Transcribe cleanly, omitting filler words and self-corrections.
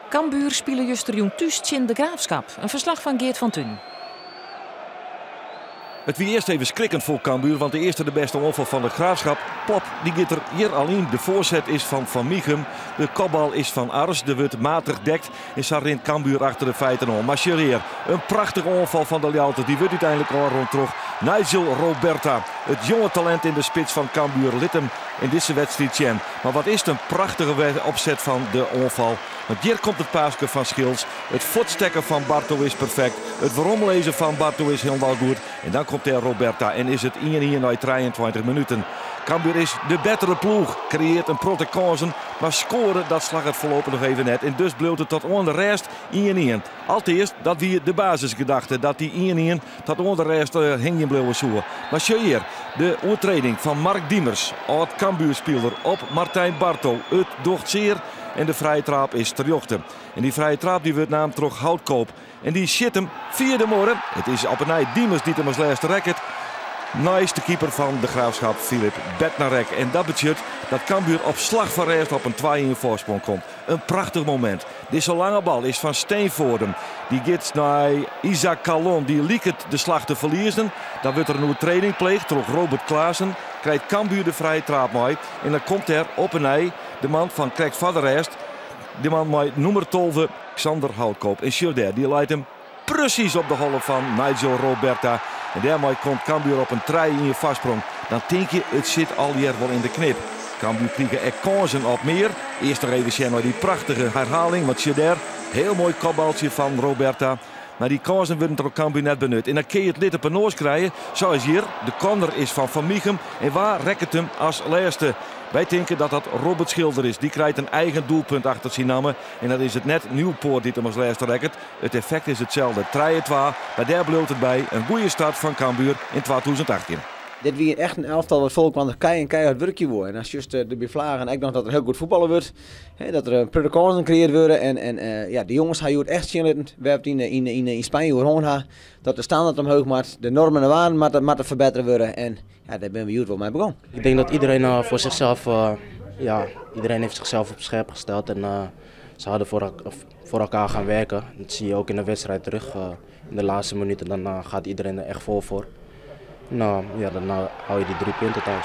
Cambuur spelen juster jong thuis in de Graafschap. Een verslag van Geert van Thun. Het wie eerst even schrikkend voor Cambuur, want de eerste de beste aanval van de Graafschap. Plop, die gaat er hier al in. De voorzet is van Michum. De kopbal is van Ars. De wordt matig dekt. En Sarrin Cambuur achter de feiten om. Maar Schereer, een prachtige aanval van de Ljalte. Die wordt uiteindelijk al rond terug. Nigel Roberta, het jonge talent in de spits van Cambuur, liet hem in deze wedstrijd zien. Maar wat is het een prachtige opzet van de aanval. Want hier komt het paasje van Schils. Het voetstekken van Barto is perfect. Het waaromlezen van Barto is helemaal goed. En dan komt er Roberta en is het 1-1 na 23 minuten. Cambuur is de betere ploeg. Creëert een protte kansen. Maar scoren, dat slag het voorlopig nog even net. En dus bleef het tot aan de rest 1-1. Allereerst dat we de basisgedachte. Dat die 1-1 tot aan de rest hing bleven zoeken. Maar hier de overtreding van Mark Diemers. Oud Cambuurspeler op Martijn Barto. Het docht zeer. En de vrije trap is terjochte. En die vrije trap die wordt naam terug Houtkoop. En die shit hem via de morgen. Het is op een Diemers die hem als laatste racket. Nice, de keeper van de Graafschap, Filip Bednarek. En dat betekent dat Cambuur op slag van rechts op een 2-1 voorsprong komt. Een prachtig moment. Deze lange bal is van Steenvoorden. Die gaat naar Isaac Calon. Die liekt de slag te verliezen. Dan wordt er een overtreding pleegd door Robert Klaassen. Krijgt Cambuur de vrije trap mee. En dan komt er op een de man van Krek van der Rest. De man met nummer 12, Xander Houtkoop. En Schilder die leidt hem precies op de hollen van Nigel Roberta. En daarmee komt Cambuur op een 3 vastsprong. Dan denk je, het zit al hier wel in de knip. Cambuur krijgen er kansen op meer. Eerst nog even zien naar die prachtige herhaling. Want Schilder, heel mooi kopbaltje van Roberta. Maar die kansen worden door Cambuur net benut. En dan kun je het lid op een noos krijgen. Zoals hier, de corner is van Michum. En waar rekt het hem als laatste? Wij denken dat dat Robert Schilder is. Die krijgt een eigen doelpunt achter zijn namen. En dat is het net Nieuwpoort die hem als laatste rekt. Het effect is hetzelfde. 3-2. Maar daar bleef het bij. Een goede start van Cambuur in 2018. Dit wie echt een elftal wat volk want er keihard werkje wordt. En als juist de bevlagen en ik nog dat er heel goed voetballen wordt. Dat er prille kansen gecreëerd worden. En ja, de jongens gaan het echt zien. We hebben in Spanje hoor dat de standaard omhoog maakt. De normen en waarden moeten verbeterd worden. En ja, daar ben we wel mee begonnen. Ik denk dat iedereen voor zichzelf, iedereen heeft zichzelf op scherp gesteld. En ze hadden voor elkaar gaan werken. Dat zie je ook in de wedstrijd terug. In de laatste minuten dan gaat iedereen er echt vol voor. Nou ja, dan hou je die 3 punten thuis.